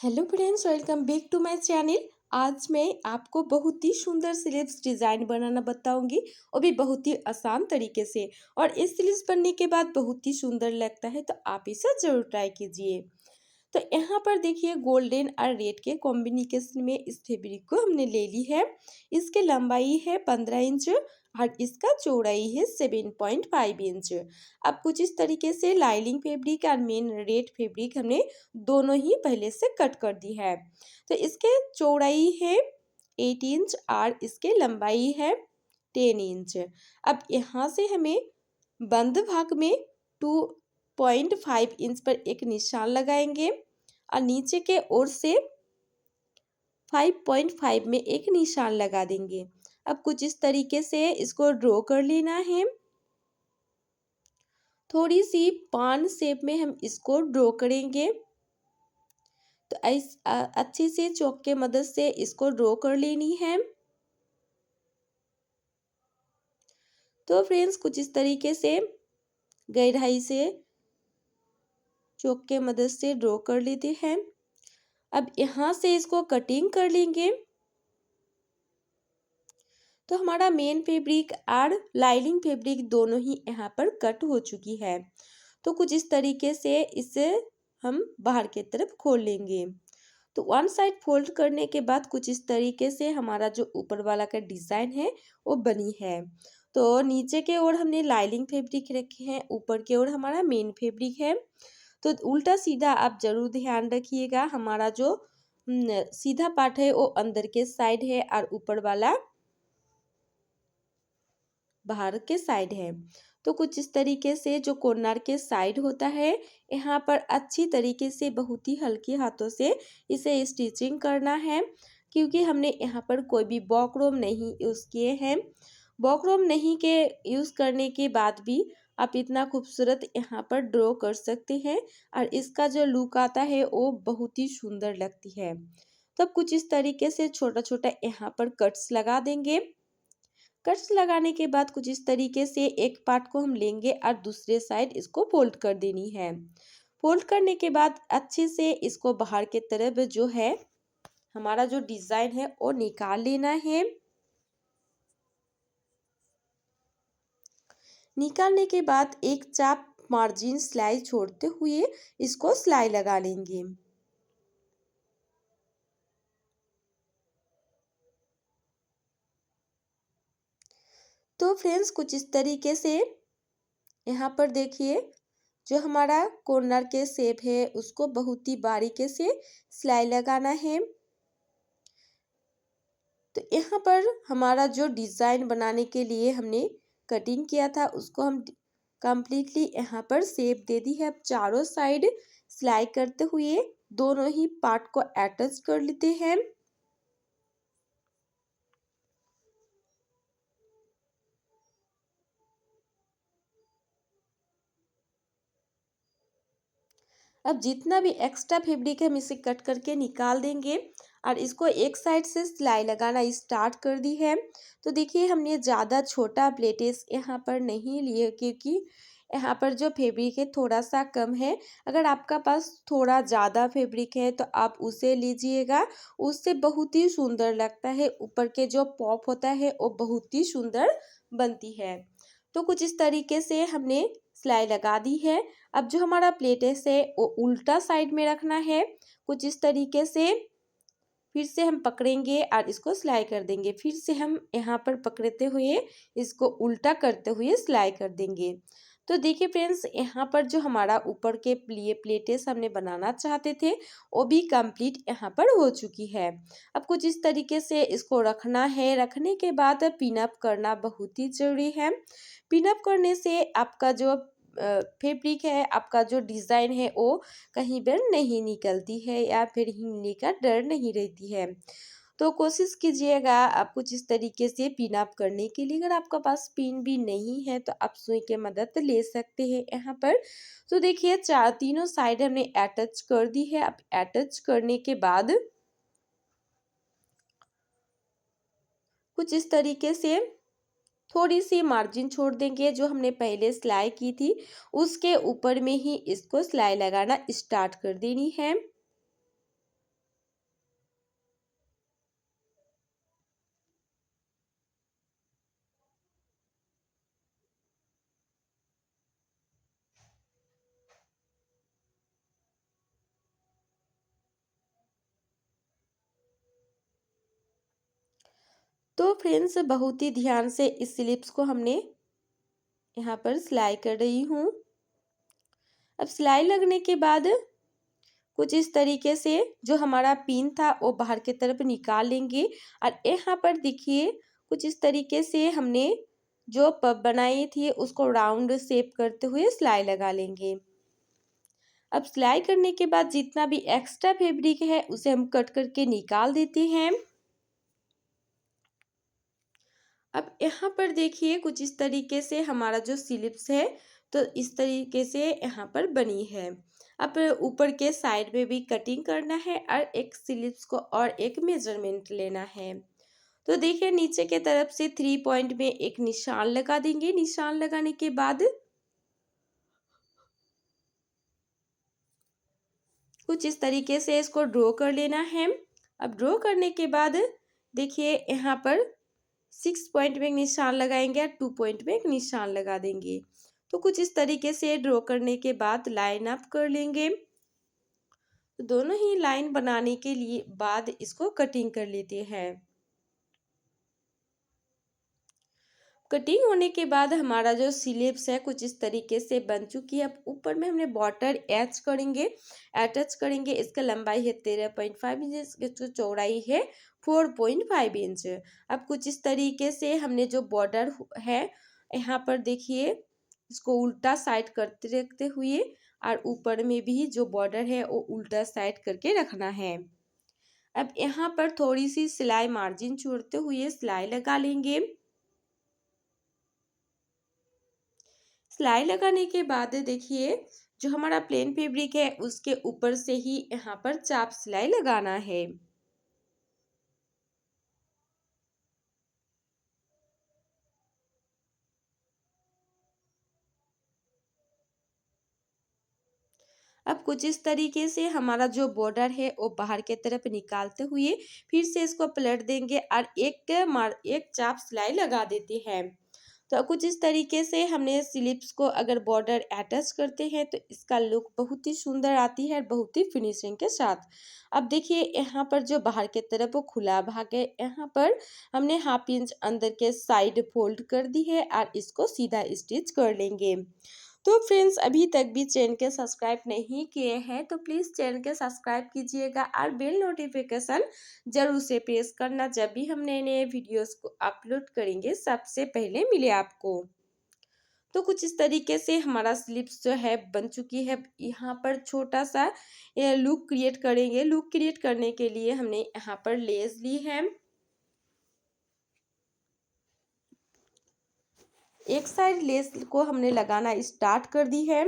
Hello friends, welcome back to my channel. आज मैं आपको बहुत ही सुंदर स्लीव्स डिज़ाइन बनाना बताऊंगी, और भी बहुत ही आसान तरीके से। और इस स्लीव्स बनने के बाद बहुत ही सुंदर लगता है, तो आप इसे ज़रूर ट्राई कीजिए। तो यहाँ पर देखिए, गोल्डन और रेड के कॉम्बिनेशन में इस फैब्रिक को हमने ले ली है। इसकी लंबाई है 15 इंच और इसका चौड़ाई है 7.5 इंच। अब कुछ इस तरीके से लाइनिंग फैब्रिक और मेन रेड फैब्रिक हमने दोनों ही पहले से कट कर दी है। तो इसके चौड़ाई है 8 इंच और इसके लंबाई है 10 इंच। अब यहाँ से हमें बंद भाग में 2.5 इंच पर एक निशान लगाएंगे और नीचे के ओर से 5.5 में एक निशान लगा देंगे। अब कुछ इस तरीके से इसको ड्रॉ कर लेना है। थोड़ी सी पान शेप में हम इसको ड्रॉ करेंगे। तो अच्छी से चौक के मदद से इसको ड्रॉ कर लेनी है। तो फ्रेंड्स, कुछ इस तरीके से गहराई से चौक के मदद से ड्रॉ कर लेते हैं। अब यहाँ से इसको कटिंग कर लेंगे। तो हमारा मेन फैब्रिक और लाइनिंग फैब्रिक दोनों ही यहाँ पर कट हो चुकी है। तो कुछ इस तरीके से इसे हम बाहर की तरफ खोल लेंगे। तो वन साइड फोल्ड करने के बाद कुछ इस तरीके से हमारा जो ऊपर वाला का डिज़ाइन है वो बनी है। तो नीचे के ओर हमने लाइनिंग फैब्रिक रखे हैं, ऊपर के ओर हमारा मेन फैब्रिक है। तो उल्टा सीधा आप जरूर ध्यान रखिएगा। हमारा जो सीधा पार्ट है वो अंदर के साइड है और ऊपर वाला बाहर के साइड है। तो कुछ इस तरीके से जो कॉर्नर के साइड होता है, यहाँ पर अच्छी तरीके से बहुत ही हल्के हाथों से इसे स्टिचिंग करना है, क्योंकि हमने यहाँ पर कोई भी बॉक्रोम नहीं यूज़ किए हैं। बॉक्रोम नहीं के यूज़ करने के बाद भी आप इतना खूबसूरत यहाँ पर ड्रॉ कर सकते हैं और इसका जो लुक आता है वो बहुत ही सुंदर लगती है। तब कुछ इस तरीके से छोटा छोटा यहाँ पर कट्स लगा देंगे। कट्स लगाने के बाद कुछ इस तरीके से एक पार्ट को हम लेंगे और दूसरे साइड इसको फोल्ड कर देनी है। फोल्ड करने के बाद अच्छे से इसको बाहर के तरफ जो है हमारा जो डिज़ाइन है वो निकाल लेना है। निकालने के बाद एक चाप मार्जिन सिलाई छोड़ते हुए इसको सिलाई लगा लेंगे। तो फ्रेंड्स, कुछ इस तरीके से यहाँ पर देखिए, जो हमारा कॉर्नर के शेप है उसको बहुत ही बारीकी से सिलाई लगाना है। तो यहाँ पर हमारा जो डिज़ाइन बनाने के लिए हमने कटिंग किया था उसको हम कंप्लीटली यहाँ पर शेप दे दी है। अब चारों साइड सिलाई करते हुए दोनों ही पार्ट को अटैच कर लेते हैं। अब जितना भी एक्स्ट्रा फैब्रिक है हम इसे कट करके निकाल देंगे और इसको एक साइड से सिलाई लगाना स्टार्ट कर दी है। तो देखिए, हमने ज़्यादा छोटा प्लेटेस यहाँ पर नहीं लिए, क्योंकि यहाँ पर जो फैब्रिक है थोड़ा सा कम है। अगर आपका पास थोड़ा ज़्यादा फैब्रिक है तो आप उसे लीजिएगा, उससे बहुत ही सुंदर लगता है। ऊपर के जो पॉप होता है वो बहुत ही सुंदर बनती है। तो कुछ इस तरीके से हमने सिलाई लगा दी है। अब जो हमारा प्लेटेस है वो उल्टा साइड में रखना है। कुछ इस तरीके से फिर से हम पकड़ेंगे और इसको सिलाई कर देंगे। फिर से हम यहाँ पर पकड़ते हुए इसको उल्टा करते हुए सिलाई कर देंगे। तो देखिए फ्रेंड्स, यहाँ पर जो हमारा ऊपर के लिए प्लेटेस हमने बनाना चाहते थे वो भी कंप्लीट यहाँ पर हो चुकी है। अब कुछ इस तरीके से इसको रखना है। रखने के बाद पिन अप करना बहुत ही ज़रूरी है। पिन अप करने से आपका जो फैब्रिक है, आपका जो डिज़ाइन है वो कहीं पर नहीं निकलती है या फिर हिलने का डर नहीं रहती है। तो कोशिश कीजिएगा आप कुछ इस तरीके से पिन अप करने के लिए। अगर आपका पास पिन भी नहीं है तो आप सुई की मदद ले सकते हैं यहाँ पर। तो देखिए, तीनों साइड हमने अटैच कर दी है। अब अटैच करने के बाद कुछ इस तरीके से थोड़ी सी मार्जिन छोड़ देंगे। जो हमने पहले सिलाई की थी उसके ऊपर में ही इसको सिलाई लगाना स्टार्ट कर देनी है। तो फ्रेंड्स बहुत ही ध्यान से इस स्लिप्स को हमने यहाँ पर सिलाई कर रही हूँ। अब सिलाई लगने के बाद कुछ इस तरीके से जो हमारा पिन था वो बाहर की तरफ निकाल लेंगे और यहाँ पर देखिए कुछ इस तरीके से हमने जो पब बनाई थी उसको राउंड शेप करते हुए सिलाई लगा लेंगे। अब सिलाई करने के बाद जितना भी एक्स्ट्रा फैब्रिक है उसे हम कट करके निकाल देते हैं। अब यहाँ पर देखिए कुछ इस तरीके से हमारा जो स्लिप्स है तो इस तरीके से यहाँ पर बनी है। अब ऊपर के साइड में भी कटिंग करना है और एक स्लिप्स को और एक मेजरमेंट लेना है। तो देखिए नीचे के तरफ से 3 पॉइंट में एक निशान लगा देंगे। निशान लगाने के बाद कुछ इस तरीके से इसको ड्रॉ कर लेना है। अब ड्रॉ करने के बाद देखिए यहाँ पर 6 पॉइंट में एक निशान लगाएंगे और 2 पॉइंट में एक निशान लगा देंगे। तो कुछ इस तरीके से ड्रॉ करने के बाद लाइन अप कर लेंगे। तो दोनों ही लाइन बनाने के लिए बाद इसको कटिंग कर लेते हैं। कटिंग होने के बाद हमारा जो स्लीव्स है कुछ इस तरीके से बन चुकी है। अब ऊपर में हमने बॉर्डर अटैच करेंगे। इसका लंबाई है 13.5 इंच, इसकी चौड़ाई है 4.5 इंच। अब कुछ इस तरीके से हमने जो बॉर्डर है यहाँ पर देखिए इसको उल्टा साइड करते रखते हुए और ऊपर में भी जो बॉर्डर है वो उल्टा साइड करके रखना है। अब यहाँ पर थोड़ी सी सिलाई मार्जिन छोड़ते हुए सिलाई लगा लेंगे। सिलाई लगाने के बाद देखिए जो हमारा प्लेन फैब्रिक है उसके ऊपर से ही यहाँ पर चाप सिलाई लगाना है। अब कुछ इस तरीके से हमारा जो बॉर्डर है वो बाहर के तरफ निकालते हुए फिर से इसको पलट देंगे और एक चाप सिलाई लगा देते हैं। तो कुछ इस तरीके से हमने स्लिप्स को अगर बॉर्डर अटैच करते हैं तो इसका लुक बहुत ही सुंदर आती है, बहुत ही फिनिशिंग के साथ। अब देखिए यहाँ पर जो बाहर के तरफ वो खुला भाग है यहाँ पर हमने हाफ इंच अंदर के साइड फोल्ड कर दी है और इसको सीधा स्टिच कर लेंगे। तो फ्रेंड्स अभी तक भी चैनल के सब्सक्राइब नहीं किए हैं तो प्लीज़ चैनल के सब्सक्राइब कीजिएगा और बेल नोटिफिकेशन जरूर से प्रेस करना, जब भी हम नए नए वीडियोस को अपलोड करेंगे सबसे पहले मिले आपको। तो कुछ इस तरीके से हमारा स्लिप्स जो है बन चुकी है। यहाँ पर छोटा सा लुक क्रिएट करेंगे। लुक क्रिएट करने के लिए हमने यहाँ पर लेस ली है। एक साइड लेस को हमने लगाना स्टार्ट कर दी है।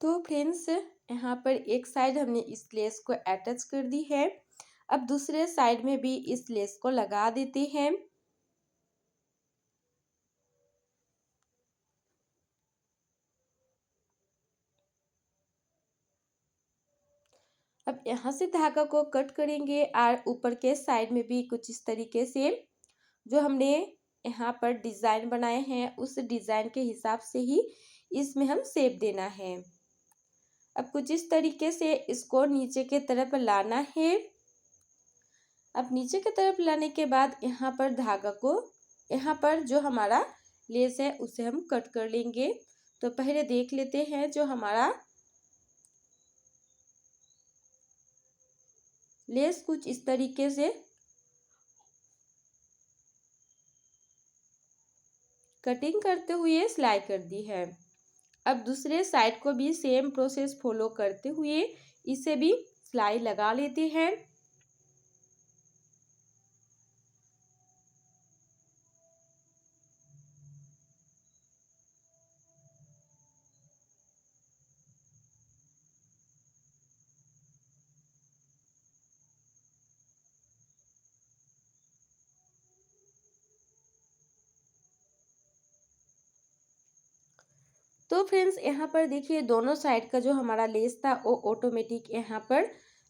तो फ्रेंड्स यहाँ पर एक साइड हमने इस लेस को अटैच कर दी है। अब दूसरे साइड में भी इस लेस को लगा देते हैं। अब यहाँ से धागा को कट करेंगे और ऊपर के साइड में भी कुछ इस तरीके से जो हमने यहाँ पर डिज़ाइन बनाए हैं उस डिज़ाइन के हिसाब से ही इसमें हम शेप देना है। अब कुछ इस तरीके से इसको नीचे के तरफ लाना है। अब नीचे की तरफ लाने के बाद यहाँ पर धागा को यहाँ पर जो हमारा लेस है उसे हम कट कर लेंगे। तो पहले देख लेते हैं जो हमारा लेस कुछ इस तरीके से कटिंग करते हुए सिलाई कर दी है। अब दूसरे साइड को भी सेम प्रोसेस फॉलो करते हुए इसे भी सिलाई लगा लेते हैं। तो फ्रेंड्स यहाँ पर देखिए दोनों साइड का जो हमारा लेस था वो ऑटोमेटिक यहाँ पर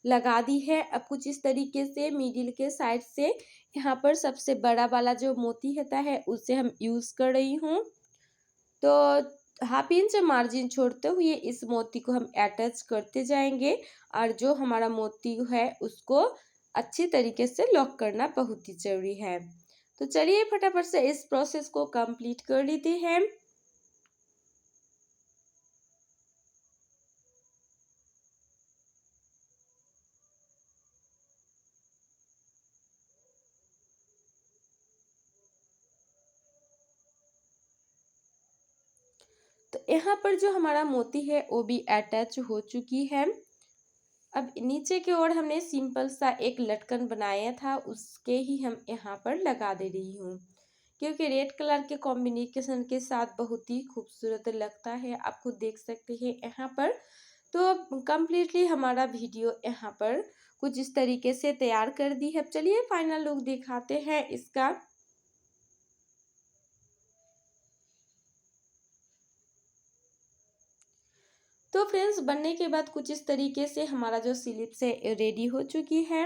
लगा दी है। अब कुछ इस तरीके से मिडिल के साइड से यहाँ पर सबसे बड़ा वाला जो मोती होता है उसे हम यूज़ कर रही हूँ। तो हाफ इंच मार्जिन छोड़ते हुए इस मोती को हम अटैच करते जाएंगे और जो हमारा मोती है उसको अच्छी तरीके से लॉक करना बहुत ही ज़रूरी है। तो चलिए फटाफट से इस प्रोसेस को कंप्लीट कर लेते हैं। तो यहाँ पर जो हमारा मोती है वो भी अटैच हो चुकी है। अब नीचे की ओर हमने सिंपल सा एक लटकन बनाया था, उसके ही हम यहाँ पर लगा दे रही हूँ, क्योंकि रेड कलर के कॉम्बिनेशन के साथ बहुत ही खूबसूरत लगता है। आप खुद देख सकते हैं यहाँ पर। तो कम्प्लीटली हमारा वीडियो यहाँ पर कुछ इस तरीके से तैयार कर दी है। चलिए फाइनल लुक दिखाते हैं इसका। तो फ्रेंड्स बनने के बाद कुछ इस तरीके से हमारा जो स्लिप्स है रेडी हो चुकी है।